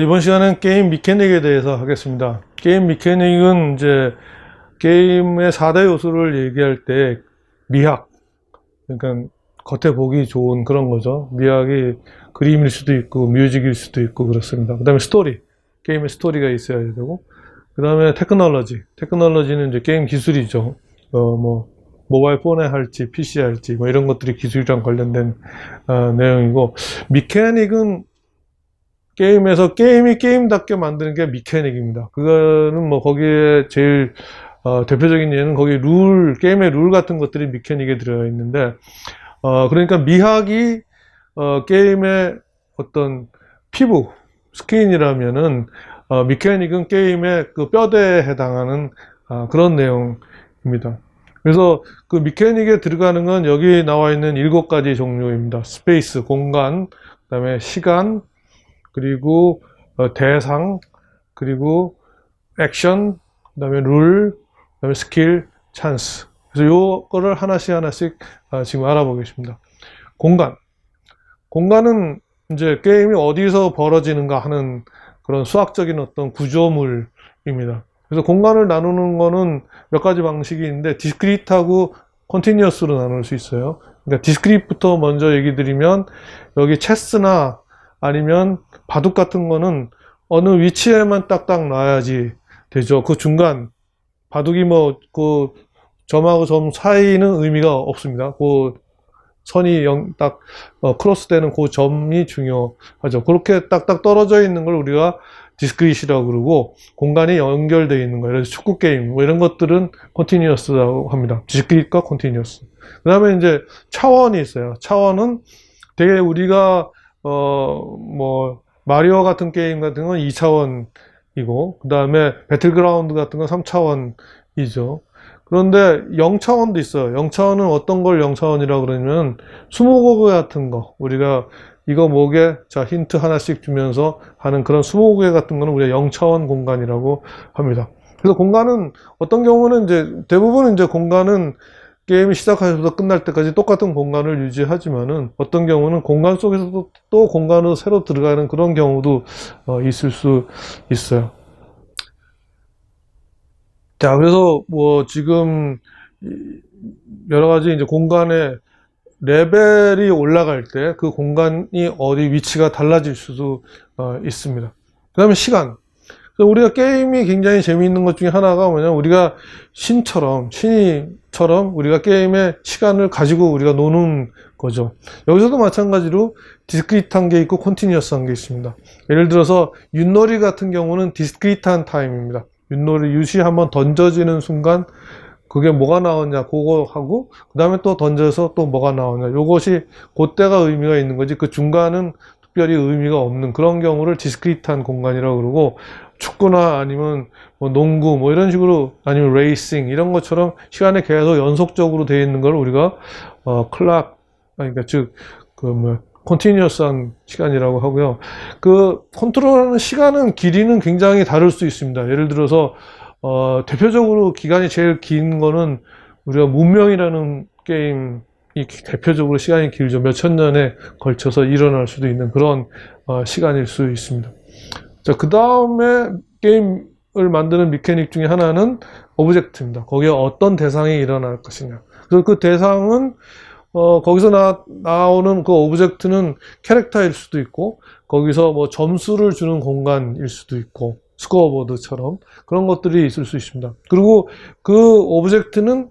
이번 시간은 게임 미케닉에 대해서 하겠습니다. 게임 미케닉은 이제 게임의 4대 요소를 얘기할 때 미학, 그러니까 겉에 보기 좋은 그런 거죠. 미학이 그림일 수도 있고 뮤직일 수도 있고 그렇습니다. 그 다음에 스토리, 게임의 스토리가 있어야 되고, 그 다음에 테크놀로지는 이제 게임 기술이죠. 모바일 폰에 할지 PC에 할지 뭐 이런 것들이 기술이랑 관련된 내용이고, 미케닉은 게임에서 게임이 게임답게 만드는 게 미케닉입니다. 그거는 뭐 거기에 제일 대표적인 예는 거기 게임의 룰 같은 것들이 미케닉에 들어가 있는데, 그러니까 미학이 게임의 어떤 피부, 스킨이라면은 미케닉은 게임의 그 뼈대에 해당하는 그런 내용입니다. 그래서 그 미케닉에 들어가는 건 여기 나와 있는 7가지 종류입니다. 스페이스, 공간, 그다음에 시간, 그리고 대상, 그리고 액션, 그 다음에 룰, 그 다음에 스킬, 찬스. 그래서 요거를 하나씩 지금 알아보겠습니다. 공간은 이제 게임이 어디서 벌어지는가 하는 그런 수학적인 어떤 구조물입니다. 그래서 공간을 나누는 거는 몇 가지 방식이 있는데, 디스크리트하고 컨티뉴어스로 나눌 수 있어요. 그러니까 디스크리트부터 먼저 얘기 드리면, 여기 체스나 아니면 바둑 같은 거는 어느 위치에만 딱딱 놔야지 되죠. 그 중간, 바둑이 뭐, 그 점하고 점 사이는 의미가 없습니다. 그 선이 크로스 되는 그 점이 중요하죠. 그렇게 딱딱 떨어져 있는 걸 우리가 디스크릿이라고 그러고, 공간이 연결되어 있는 거예요. 그래서 축구 게임, 뭐 이런 것들은 컨티뉴어스라고 합니다. 디스크릿과 컨티뉴어스. 그 다음에 이제 차원이 있어요. 차원은 되게 우리가 마리오 같은 게임 같은 건 2차원이고, 그 다음에 배틀그라운드 같은 건 3차원이죠. 그런데 0차원도 있어요. 0차원은 어떤 걸 0차원이라고 그러냐면, 스무고개 같은 거, 우리가 이거 뭐게? 자, 힌트 하나씩 주면서 하는 그런 스무고개 같은 거는 우리가 0차원 공간이라고 합니다. 그래서 공간은 어떤 경우는 대부분 공간은 게임이 시작하면서 끝날 때까지 똑같은 공간을 유지하지만은, 어떤 경우는 공간 속에서도 또 공간으로 새로 들어가는 그런 경우도 있을 수 있어요. 자, 그래서 뭐 지금 여러 가지 이제 공간의 레벨이 올라갈 때 그 공간이 어디 위치가 달라질 수도 있습니다. 그 다음에 시간. 그래서 우리가 게임이 굉장히 재미있는 것 중에 하나가 뭐냐면, 우리가 신이처럼 우리가 게임의 시간을 가지고 우리가 노는 거죠. 여기서도 마찬가지로 디스크리트한 게 있고 컨티뉴어스한 게 있습니다. 예를 들어서 윷놀이 같은 경우는 디스크리트한 타임입니다. 윷놀이, 윷이 한번 던져지는 순간 그게 뭐가 나오냐 그거 하고, 그 다음에 또 던져서 또 뭐가 나오냐, 요것이 그때가 의미가 있는 거지, 그 중간은 특별히 의미가 없는 그런 경우를 디스크리트한 공간이라고 그러고, 축구나 아니면 뭐 농구 뭐 이런 식으로, 아니면 레이싱 이런 것처럼 시간이 계속 연속적으로 되어 있는 걸 우리가 그러니까 컨티뉴어스한 시간이라고 하고요. 그 컨트롤하는 시간은 길이는 굉장히 다를 수 있습니다. 예를 들어서 대표적으로 기간이 제일 긴 거는 우리가 문명이라는 게임이 대표적으로 시간이 길죠. 몇천 년에 걸쳐서 일어날 수도 있는 그런 시간일 수 있습니다. 자, 그 다음에 게임을 만드는 미케닉 중에 하나는 오브젝트입니다. 거기에 어떤 대상이 일어날 것이냐. 그래서 그 대상은 거기서 나오는 그 오브젝트는 캐릭터일 수도 있고, 거기서 뭐 점수를 주는 공간일 수도 있고, 스코어보드처럼 그런 것들이 있을 수 있습니다. 그리고 그 오브젝트는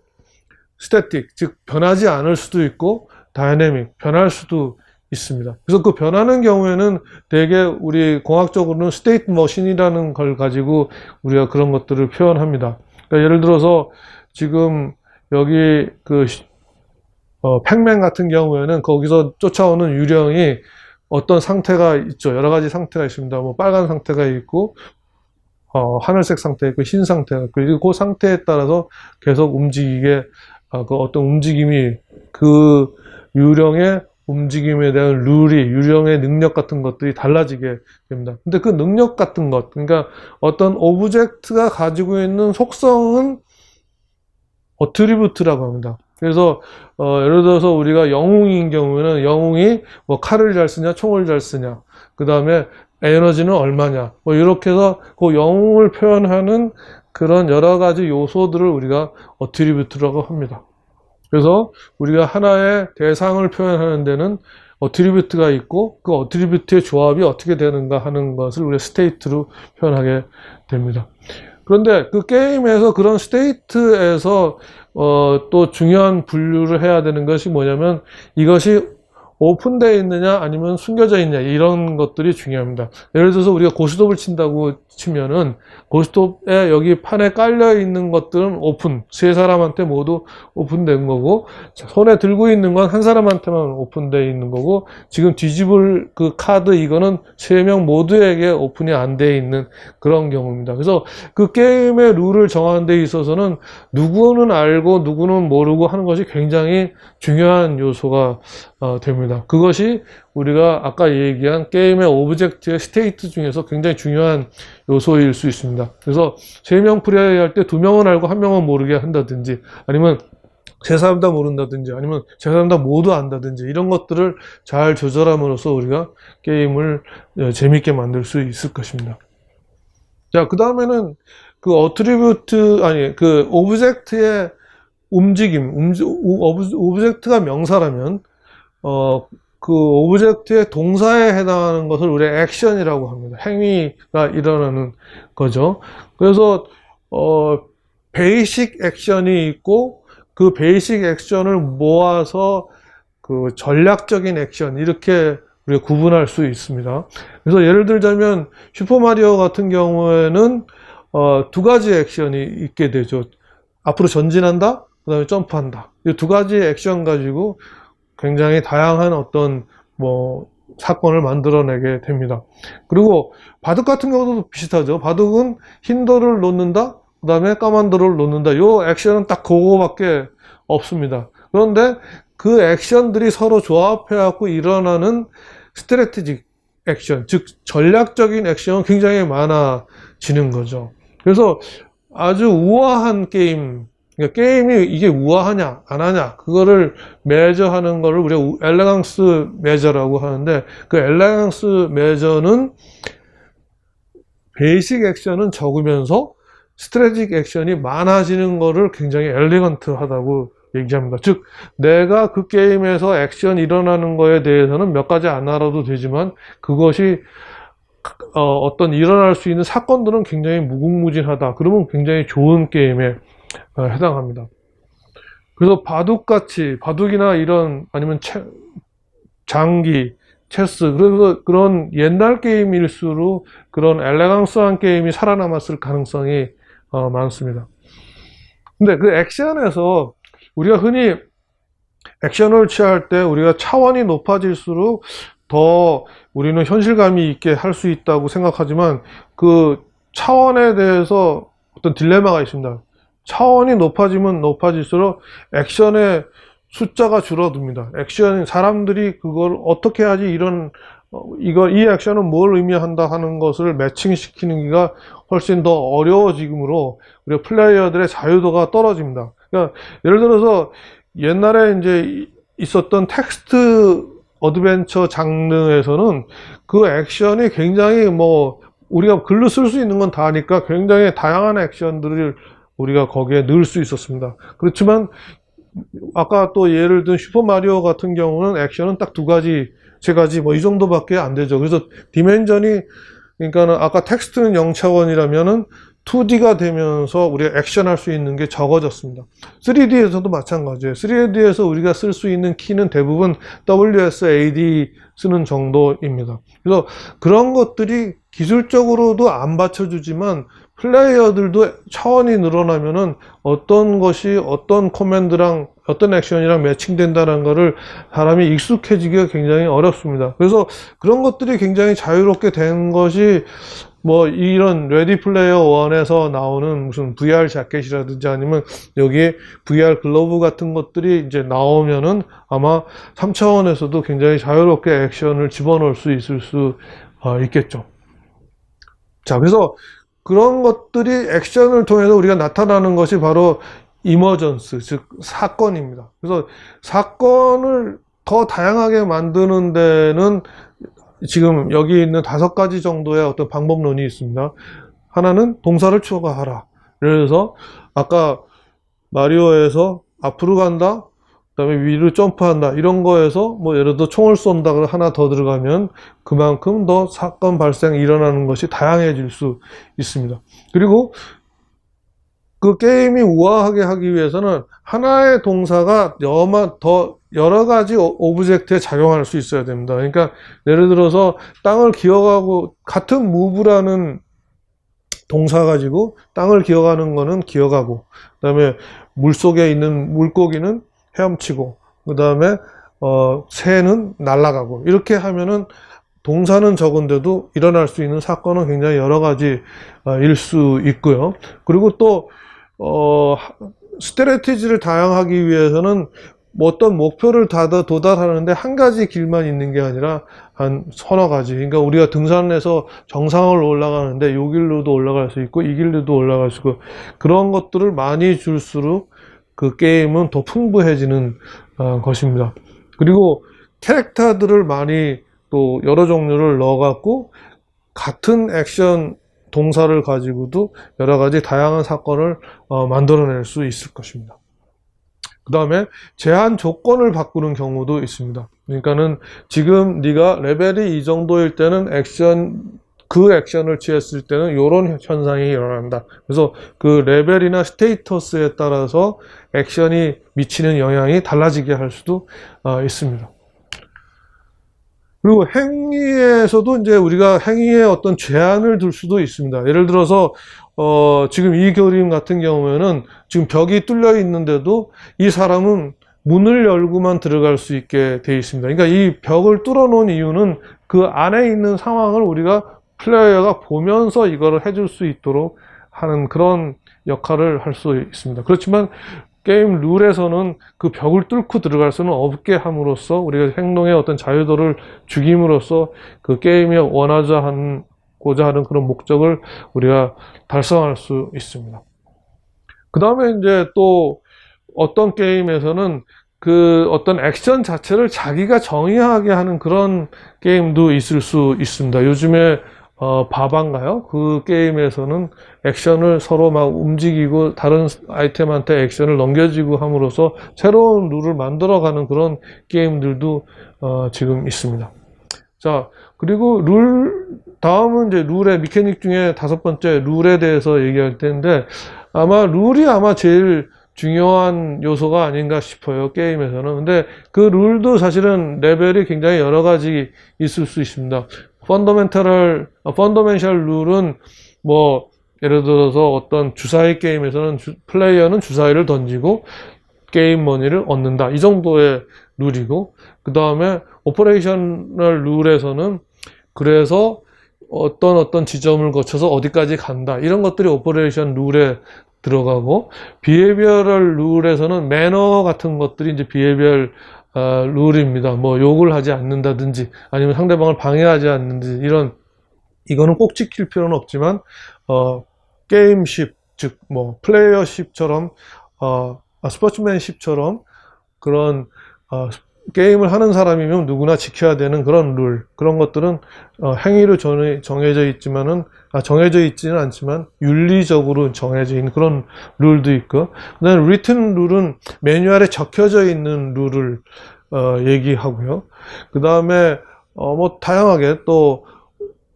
스태틱, 즉 변하지 않을 수도 있고, 다이내믹, 변할 수도 있습니다. 그래서 그 변하는 경우에는 대개 우리 공학적으로는 스테이트 머신이라는 걸 가지고 우리가 그런 것들을 표현합니다. 그러니까 예를 들어서 지금 여기 팩맨 같은 경우에는 거기서 쫓아오는 유령이 어떤 상태가 있죠. 여러 가지 상태가 있습니다. 뭐 빨간 상태가 있고, 하늘색 상태가 있고, 흰 상태가 있고, 그리고 그 상태에 따라서 계속 움직이게, 그 어떤 움직임이, 그 유령의 움직임에 대한 유령의 능력 같은 것들이 달라지게 됩니다. 근데 그 능력 같은 것, 그러니까 어떤 오브젝트가 가지고 있는 속성은 어트리뷰트라고 합니다. 그래서 예를 들어서 우리가 영웅인 경우에는 영웅이 뭐 칼을 잘 쓰냐 총을 잘 쓰냐, 그 다음에 에너지는 얼마냐, 뭐 이렇게 해서 그 영웅을 표현하는 그런 여러 가지 요소들을 우리가 어트리뷰트라고 합니다. 그래서 우리가 하나의 대상을 표현하는 데는 어트리뷰트가 있고 그 어트리뷰트의 조합이 어떻게 되는가 하는 것을 우리가 스테이트로 표현하게 됩니다. 그런데 그 게임에서 그런 스테이트에서 또 중요한 분류를 해야 되는 것이 뭐냐면 이것이 오픈되어 있느냐 아니면 숨겨져 있느냐 이런 것들이 중요합니다. 예를 들어서 우리가 고스톱을 친다고 치면은 고스톱에 여기 판에 깔려 있는 것들은 오픈, 세 사람한테 모두 오픈된 거고 손에 들고 있는 건 한 사람한테만 오픈되어 있는 거고 지금 뒤집을 그 카드 이거는 세 명 모두에게 오픈이 안 되어 있는 그런 경우입니다. 그래서 그 게임의 룰을 정하는 데 있어서는 누구는 알고 누구는 모르고 하는 것이 굉장히 중요한 요소가 됩니다. 그것이 우리가 아까 얘기한 게임의 오브젝트의 스테이트 중에서 굉장히 중요한 요소일 수 있습니다. 그래서 3명 플레이 할 때 2명은 알고 1명은 모르게 한다든지 아니면 세 사람 다 모른다든지 아니면 세 사람 다 모두 안다든지 이런 것들을 잘 조절함으로써 우리가 게임을 재밌게 만들 수 있을 것입니다. 자, 그 다음에는 그 어트리뷰트, 아니, 그 오브젝트의 움직임, 오브젝트가 명사라면 그 오브젝트의 동사에 해당하는 것을 우리가 액션이라고 합니다. 행위가 일어나는 거죠. 그래서 베이식 액션이 있고 그 베이식 액션을 모아서 그 전략적인 액션 이렇게 우리가 구분할 수 있습니다. 그래서 예를 들자면 슈퍼마리오 같은 경우에는 2가지 액션이 있게 되죠. 앞으로 전진한다, 그 다음에 점프한다. 이 2가지 액션 가지고 굉장히 다양한 어떤 사건을 만들어내게 됩니다. 그리고 바둑 같은 경우도 비슷하죠. 바둑은 흰 돌을 놓는다, 그 다음에 까만 돌을 놓는다. 요 액션은 딱 그거밖에 없습니다. 그런데 그 액션들이 서로 조합해갖고 일어나는 스트래티직 액션, 즉 전략적인 액션은 굉장히 많아지는 거죠. 그래서 아주 우아한 게임, 그러니까 게임이 이게 우아하냐 안 하냐 그거를 메저하는 거를 우리가 엘레강스 메저라고 하는데 그 엘레강스 메저는 베이식 액션은 적으면서 스트래티직 액션이 많아지는 거를 굉장히 엘레건트하다고 얘기합니다. 즉 내가 그 게임에서 액션 일어나는 거에 대해서는 몇 가지 안 알아도 되지만 그것이 어떤 일어날 수 있는 사건들은 굉장히 무궁무진하다. 그러면 굉장히 좋은 게임에 해당합니다. 그래서 바둑같이 바둑이나 이런 아니면 장기, 체스 그래서 그런 옛날 게임일수록 그런 엘레강스한 게임이 살아남았을 가능성이 많습니다. 근데 그 액션에서 우리가 흔히 액션을 취할 때 우리가 차원이 높아질수록 더 우리는 현실감이 있게 할 수 있다고 생각하지만 그 차원에 대해서 어떤 딜레마가 있습니다. 차원이 높아지면 높아질수록 액션의 숫자가 줄어듭니다. 액션, 사람들이 그걸 어떻게 하지 이 액션은 뭘 의미한다 하는 것을 매칭시키는 게가 훨씬 더 어려워지므로 우리가 플레이어들의 자유도가 떨어집니다. 그러니까 예를 들어서 옛날에 이제 있었던 텍스트 어드벤처 장르에서는 그 액션이 굉장히 우리가 글로 쓸 수 있는 건 다 하니까 굉장히 다양한 액션들을 우리가 거기에 넣을 수 있었습니다. 그렇지만 아까 또 예를 든 슈퍼마리오 같은 경우는 액션은 딱 2가지, 3가지 이 정도밖에 안 되죠. 그래서 디멘전이 그러니까는 아까 텍스트는 0차원이라면은 2D가 되면서 우리가 액션할 수 있는 게 적어졌습니다. 3D에서도 마찬가지예요. 3D에서 우리가 쓸 수 있는 키는 대부분 WSAD 쓰는 정도입니다. 그래서 그런 것들이 기술적으로도 안 받쳐주지만 플레이어들도 차원이 늘어나면은 어떤 것이 어떤 코맨드랑 어떤 액션이랑 매칭된다는 것을 사람이 익숙해지기가 굉장히 어렵습니다. 그래서 그런 것들이 굉장히 자유롭게 된 것이 이런 레디 플레이어 1에서 나오는 무슨 VR 자켓이라든지 아니면 여기에 VR 글러브 같은 것들이 이제 나오면은 아마 3차원에서도 굉장히 자유롭게 액션을 집어넣을 수 있을 수 있겠죠. 자, 그래서 그런 것들이 액션을 통해서 우리가 나타나는 것이 바로 이머전스, 즉 사건입니다. 그래서 사건을 더 다양하게 만드는 데는 지금 여기 있는 5가지 정도의 어떤 방법론이 있습니다. 하나는 동사를 추가하라. 예를 들어서 아까 마리오에서 앞으로 간다, 그다음에 위로 점프한다, 이런 거에서 뭐 예를 들어 총을 쏜다 하나 더 들어가면 그만큼 더 사건 발생이 일어나는 것이 다양해질 수 있습니다. 그리고 그 게임이 우아하게 하기 위해서는 하나의 동사가 더 여러 가지 오브젝트에 작용할 수 있어야 됩니다. 그러니까 예를 들어서 땅을 기어가고, 같은 move라는 동사 가지고 땅을 기어가는 거는 기어가고, 그 다음에 물속에 있는 물고기는 헤엄치고, 그 다음에 새는 날아가고, 이렇게 하면은 동사는 적은데도 일어날 수 있는 사건은 굉장히 여러 가지일 수 있고요. 그리고 또 스트래티지를 다양하기 위해서는 뭐 어떤 목표를 도달하는데 한 가지 길만 있는 게 아니라 한 서너 가지. 그러니까 우리가 등산해서 정상을 올라가는데 요 길로도 올라갈 수 있고 이 길로도 올라갈 수 있고, 그런 것들을 많이 줄수록 그 게임은 더 풍부해지는 것입니다. 그리고 캐릭터들을 많이 또 여러 종류를 넣어갖고 같은 액션 동사를 가지고도 여러 가지 다양한 사건을 만들어낼 수 있을 것입니다. 그 다음에 제한 조건을 바꾸는 경우도 있습니다. 그러니까는 지금 네가 레벨이 이 정도일 때는 그 액션을 취했을 때는 이런 현상이 일어난다. 그래서 그 레벨이나 스테이터스에 따라서 액션이 미치는 영향이 달라지게 할 수도 있습니다. 그리고 행위에서도 이제 우리가 행위에 어떤 제한을 둘 수도 있습니다. 예를 들어서 지금 이 그림 같은 경우에는 지금 벽이 뚫려 있는데도 이 사람은 문을 열고만 들어갈 수 있게 되어 있습니다. 그러니까 이 벽을 뚫어 놓은 이유는 그 안에 있는 상황을 우리가 플레이어가 보면서 이거를 해줄 수 있도록 하는 그런 역할을 할 수 있습니다. 그렇지만 게임 룰에서는 그 벽을 뚫고 들어갈 수는 없게 함으로써 우리가 행동의 어떤 자유도를 죽임으로써 그 게임이 원하고자 하는 그런 목적을 우리가 달성할 수 있습니다. 그 다음에 이제 또 어떤 게임에서는 그 어떤 액션 자체를 자기가 정의하게 하는 그런 게임도 있을 수 있습니다. 요즘에 바바인가요? 그 게임에서는 액션을 서로 막 움직이고 다른 아이템한테 액션을 넘겨주고 함으로써 새로운 룰을 만들어가는 그런 게임들도 지금 있습니다. 자, 그리고 다음은 이제 룰의 미케닉 중에 5번째 룰에 대해서 얘기할 텐데, 룰이 제일 중요한 요소가 아닌가 싶어요, 게임에서는. 근데 그 룰도 사실은 레벨이 굉장히 여러 가지 있을 수 있습니다. 펀더멘셜 룰은 뭐 예를 들어서 어떤 주사위 게임에서는 플레이어는 주사위를 던지고 게임 머니를 얻는다, 이 정도의 룰이고, 그 다음에 오퍼레이셔널 룰에서는 그래서 어떤 지점을 거쳐서 어디까지 간다, 이런 것들이 오퍼레이션 룰에 들어가고, 비헤비어럴 룰에서는 매너 같은 것들이 이제 비헤비어럴 룰입니다. 뭐 욕을 하지 않는다든지 아니면 상대방을 방해하지 않는지, 이거는 꼭 지킬 필요는 없지만 게임십, 즉 뭐 플레이어십처럼 스포츠맨십처럼 그런 게임을 하는 사람이면 누구나 지켜야 되는 그런 룰, 그런 것들은 행위로 정해져 있지는 않지만 윤리적으로 정해져 있는 그런 룰도 있고, 그다음에 리튼 룰은 매뉴얼에 적혀져 있는 룰을 얘기하고요. 그 다음에 뭐 다양하게 또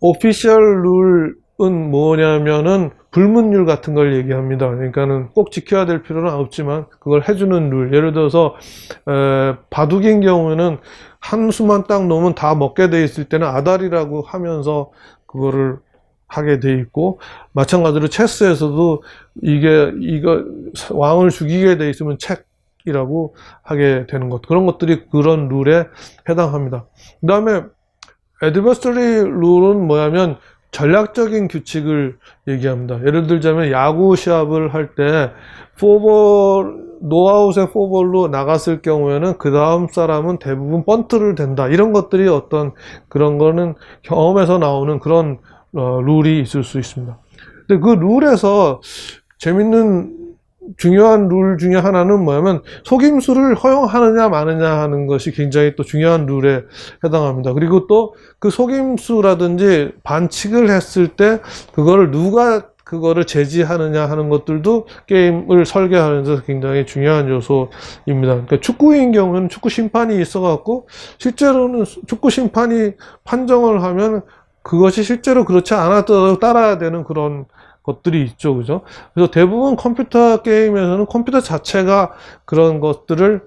오피셜 룰은 뭐냐면은 불문율 같은 걸 얘기합니다. 그러니까는 꼭 지켜야 될 필요는 없지만 그걸 해주는 룰. 예를 들어서 바둑인 경우에는 한 수만 딱 놓으면 다 먹게 돼 있을 때는 아다리라고 하면서 그거를 하게 돼 있고, 마찬가지로 체스에서도 이거 왕을 죽이게 돼 있으면 책이라고 하게 되는 것, 그런 것들이 그런 룰에 해당합니다. 그 다음에 애드버서리 룰은 뭐냐면 전략적인 규칙을 얘기합니다. 예를 들자면 야구 시합을 할 때 노아웃의 포볼로 나갔을 경우에는 그 다음 사람은 대부분 번트를 댄다, 이런 것들이 그런 거는 경험에서 나오는 그런 룰이 있을 수 있습니다. 근데 그 룰에서 재밌는 중요한 룰 중에 하나는 뭐냐면 속임수를 허용하느냐 마느냐 하는 것이 굉장히 또 중요한 룰에 해당합니다. 그리고 또 그 속임수라든지 반칙을 했을 때 그거를 누가 그거를 제지하느냐 하는 것들도 게임을 설계하면서 굉장히 중요한 요소입니다. 그러니까 축구인 경우는 축구 심판이 있어 갖고 실제로는 축구 심판이 판정을 하면 그것이 실제로 그렇지 않았더라도 따라야 되는 그런 것들이 있죠. 그죠? 그래서 대부분 컴퓨터 게임에서는 컴퓨터 자체가 그런 것들을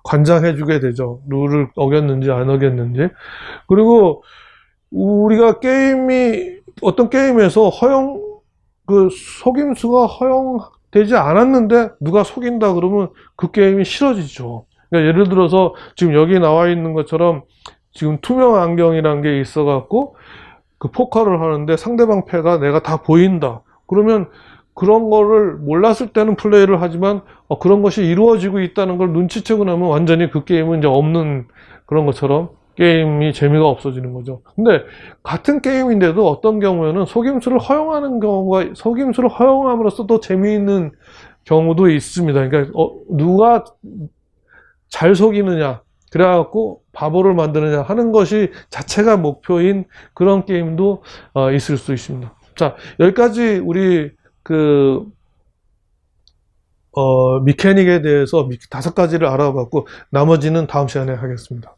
관장해 주게 되죠. 룰을 어겼는지 안 어겼는지. 그리고 우리가 어떤 게임에서 그 속임수가 허용되지 않았는데 누가 속인다 그러면 그 게임이 싫어지죠. 그러니까 예를 들어서 지금 여기 나와 있는 것처럼 지금 투명 안경이라는 게 있어 갖고 그 포커를 하는데 상대방 패가 내가 다 보인다. 그러면 그런 거를 몰랐을 때는 플레이를 하지만 그런 것이 이루어지고 있다는 걸 눈치채고 나면 완전히 그 게임은 이제 없는 그런 것처럼 게임이 재미가 없어지는 거죠. 근데 같은 게임인데도 어떤 경우에는 속임수를 허용함으로써 또 재미있는 경우도 있습니다. 그러니까 누가 잘 속이느냐, 그래갖고 바보를 만드느냐 하는 것이 자체가 목표인 그런 게임도 있을 수 있습니다. 자, 여기까지 우리 미케닉에 대해서 5가지를 알아봤고 나머지는 다음 시간에 하겠습니다.